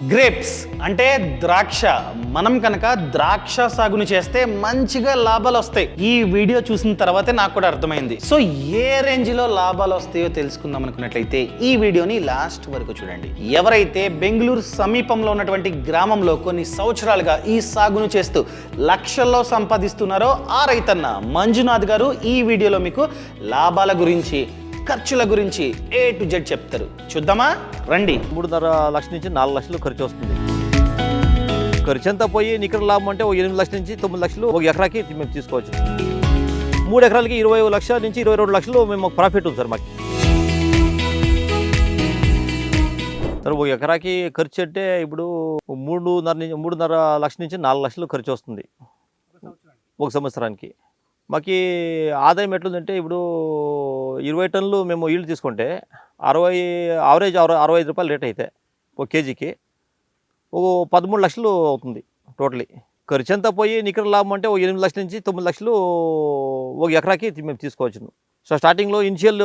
Grapes అంటే ద్రాక్ష. మనం కనుక ద్రాక్ష సాగుని చేస్తే మంచిగా లాభాలు వస్తాయి. ఈ వీడియో చూసిన తర్వాతే నాకు కూడా అర్థమైంది. సో ఏ రేంజ్ లో లాభాలు వస్తాయో తెలుసుకుందాం అనుకున్నట్లయితే ఈ వీడియోని లాస్ట్ వరకు చూడండి. ఎవరైతే బెంగళూరు సమీపంలో ఉన్నటువంటి గ్రామంలో కొన్ని సంవత్సరాలుగా ఈ సాగును చేస్తూ లక్షల్లో సంపాదిస్తున్నారో ఆ రైతన్న మంజునాథ్ గారు ఈ వీడియోలో మీకు లాభాల గురించి, ఖర్చుల గురించి A to Z చెప్తారు. చూద్దామా రండి. 3.5 లక్షల నుంచి 4 లక్షలు ఖర్చు వస్తుంది. ఖర్చు అంతా పోయి నికర లాభం అంటే 8 లక్షల నుంచి 9 లక్షలు ఒక ఎకరాకి మేము తీసుకోవచ్చు. 3 ఎకరాలకి 20 లక్షల నుంచి 22 లక్షలు మేము ప్రాఫిట్ ఉంది సార్ మాకు. సార్ ఒక ఎకరాకి ఖర్చు అంటే ఇప్పుడు 3.5 లక్షల నుంచి 4 లక్షలు ఖర్చు వస్తుంది ఒక సంవత్సరానికి. మాకు ఆదాయం ఎట్లుందంటే ఇప్పుడు 20 టన్నులు మేము ఈల్డ్ తీసుకుంటే 65 రూపాయలు రేట్ అయితే ఒక కేజీకి ఒక 13 లక్షలు అవుతుంది టోటలీ. ఖర్చు అంతా పోయి నికర లాభం అంటే 8 లక్షల నుంచి 9 లక్షలు ఒక ఎకరాకి మేము తీసుకోవచ్చు. సో స్టార్టింగ్లో ఇనిషియల్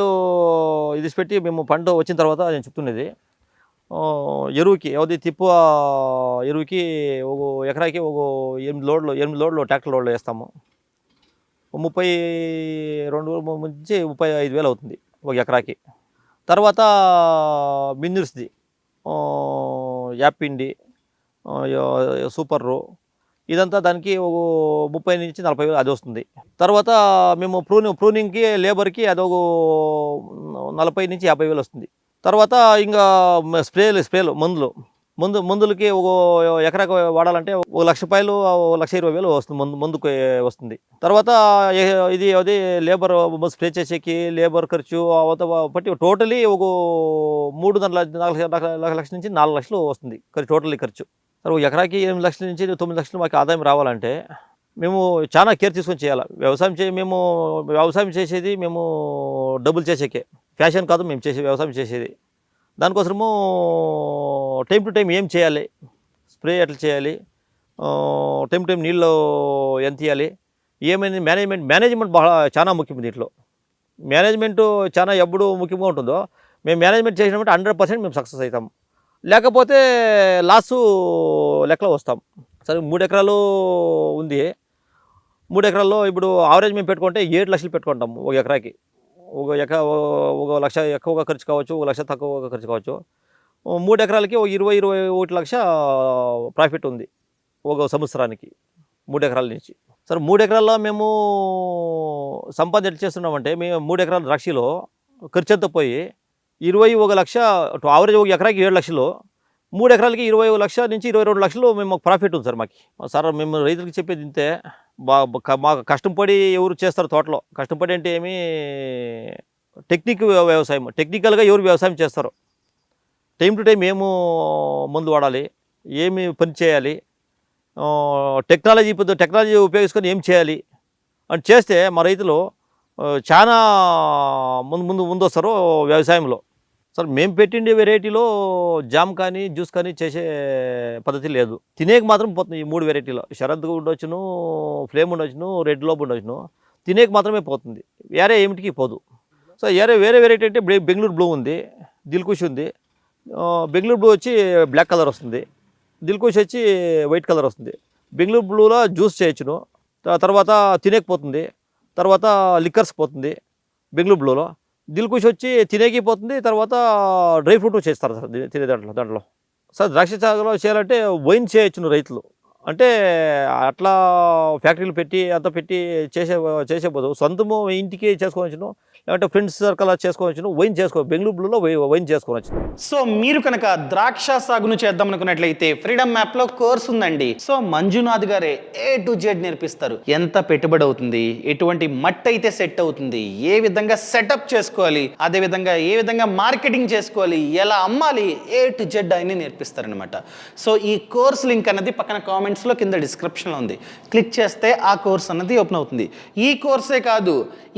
ఇది పెట్టి మేము పంట వచ్చిన తర్వాత నేను చెప్తున్నది ఎరువుకి తిప్పు ఎరువుకి ఒక ఎకరాకి ఒక 8 లోడ్లు ట్రాక్టర్ లోడ్లు వేస్తాము. 32 నుంచి 35,000 అవుతుంది ఒక ఎకరాకి. తర్వాత మిన్యూర్స్ది యాపిండి, సూపర్రు ఇదంతా దానికి ఒక 30 నుంచి 40,000 అది వస్తుంది. తర్వాత మేము ప్రూనింగ్కి లేబర్కి అది ఒక 40 నుంచి 50,000 వస్తుంది. తర్వాత ఇంకా స్ప్రేలు మందులకి ఒక ఎకరాకు వాడాలంటే 1,00,000 రూపాయలు 1,20,000 వస్తుంది మందుకు వస్తుంది. తర్వాత అది లేబర్ స్ప్రే చేసేకి లేబర్ ఖర్చు బట్టి టోటలీ ఒక 3.5 లక్షల నుంచి 4 లక్షలు వస్తుంది టోటలీ ఖర్చు. సరే ఒక ఎకరాకి 8 లక్షల నుంచి 9 లక్షలు మాకు ఆదాయం రావాలంటే మేము చాలా కేర్ తీసుకొని చేయాలి. వ్యవసాయం చేసేది మేము డబ్బులు చేసేకే, ఫ్యాషన్ కాదు మేము వ్యవసాయం చేసేది. దానికోసము టైం టు టైం ఏం చేయాలి, స్ప్రే ఎట్లా చేయాలి, టైం టు టైం నీళ్ళు ఎంత ఇవ్వాలి, ఏమైనా మేనేజ్మెంట్ చాలా ముఖ్యం. దీంట్లో మేనేజ్మెంట్ చాలా ఎప్పుడు ముఖ్యంగా ఉంటుందో మేము మేనేజ్మెంట్ చేసినామంటే 100% మేము సక్సెస్ అవుతాం. లేకపోతే లాసు లెక్కలో వస్తాం. సరే 3 ఎకరాలు ఉంది. 3 ఎకరాల్లో ఇప్పుడు ఆవరేజ్ మేము పెట్టుకుంటే 7 లక్షలు పెట్టుకుంటాము ఒక ఎకరాకి. ఒక 1 లక్ష ఎక్కువగా ఖర్చు కావచ్చు, 1 లక్ష తక్కువగా ఖర్చు కావచ్చు. 3 ఎకరాలకి 21 లక్ష ప్రాఫిట్ ఉంది ఒక సంవత్సరానికి 3 ఎకరాల నుంచి. సరే 3 ఎకరాల్లో మేము సంపాదన ఎట్లా చేస్తున్నామంటే మేము 3 ఎకరాల ద్రాక్షలో ఖర్చు అంతా పోయి 21 లక్ష ఆవరేజ్ ఒక ఎకరాకి 7 లక్షలు, 3 ఎకరాలకి 21 లక్షల నుంచి 22 లక్షలు మేము ప్రాఫిట్ ఉంది సార్ మాకు. సార్ మేము రైతులకు చెప్పేది ఇంతే, మాకు కష్టపడి ఎవరు చేస్తారు తోటలో, కష్టపడి అంటే ఏమి టెక్నికల్గా ఎవరు వ్యవసాయం చేస్తారు, టైం టు టైం ఏమో మందు వాడాలి, ఏమి పని చేయాలి, టెక్నాలజీ ఉపయోగించుకొని ఏం చేయాలి అని చేస్తే మా రైతులు చాలా ముందు వస్తారు వ్యవసాయంలో. సార్ మేము పెట్టిండే వెరైటీలో జామ్ కానీ జ్యూస్ కానీ చేసే పద్ధతి లేదు. తినేకి మాత్రం పోతుంది. ఈ 3 వెరైటీలో శరద్ ఉండొచ్చును, ఫ్లేమ్ ఉండొచ్చును, రెడ్ లోబ్ ఉండొచ్చును. తినేకి మాత్రమే పోతుంది, వేరే ఏమిటికి పోదు. సో వేరే వెరైటీ అంటే బెంగళూరు బ్లూ ఉంది, దిల్కుష్ ఉంది. బెంగళూరు బ్లూ వచ్చి బ్లాక్ కలర్ వస్తుంది, దిల్కుష్ వచ్చి వైట్ కలర్ వస్తుంది. బెంగళూరు బ్లూలో జ్యూస్ చేయొచ్చును, తర్వాత తినేకి పోతుంది, తర్వాత లిక్కర్స్ పోతుంది బెంగళూరు బ్లూలో. దిల్కుష్ వచ్చి తినేకి పోతుంది, తర్వాత డ్రై ఫ్రూట్ చేస్తారు సార్ తినే దాంట్లో. సార్ ద్రాక్ష సాగులో చేయాలంటే వైన్ చేయొచ్చును రైతులు. అంటే అట్లా ఫ్యాక్టరీలు పెట్టి అంత పెట్టి చేసేపోదు, సొంతము ఇంటికి చేసుకోవచ్చును, లేదంటే ఫ్రెండ్స్ సర్కిల్ చేసుకోవచ్చును. బెంగళూరు బ్లూలో వైన్ చేసుకోవచ్చు. సో మీరు కనుక ద్రాక్ష సాగును చేద్దాం అనుకున్నట్లయితే ఫ్రీడమ్ మ్యాప్ లో కోర్స్ ఉందండి. సో మంజునాథ్ గారే A to Z నేర్పిస్తారు. ఎంత పెట్టుబడి అవుతుంది, ఎటువంటి మట్టి అయితే సెట్ అవుతుంది, ఏ విధంగా సెటప్ చేసుకోవాలి, అదే విధంగా ఏ విధంగా మార్కెటింగ్ చేసుకోవాలి, ఎలా అమ్మాలి, A to Z అని నేర్పిస్తారనమాట. సో ఈ కోర్స్ లింక్ అన్నది పక్కన కామెంట్స్ లో కింద డిస్క్రిప్షన్ లో ఉంది. క్లిక్ చేస్తే ఆ కోర్స్ అన్నది ఓపెన్ అవుతుంది. ఈ కోర్సే కాదు,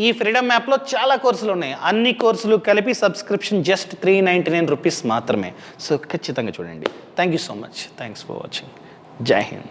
ఈ ఫ్రీడమ్ యాప్ లో చాలా కోర్సులు ఉన్నాయి. అన్ని కోర్సులు కలిపి సబ్స్క్రిప్షన్ జస్ట్ 399 రూపీస్ మాత్రమే. సో ఖచ్చితంగా చూడండి. Thank you so much. Thanks for watching. జై హింద్.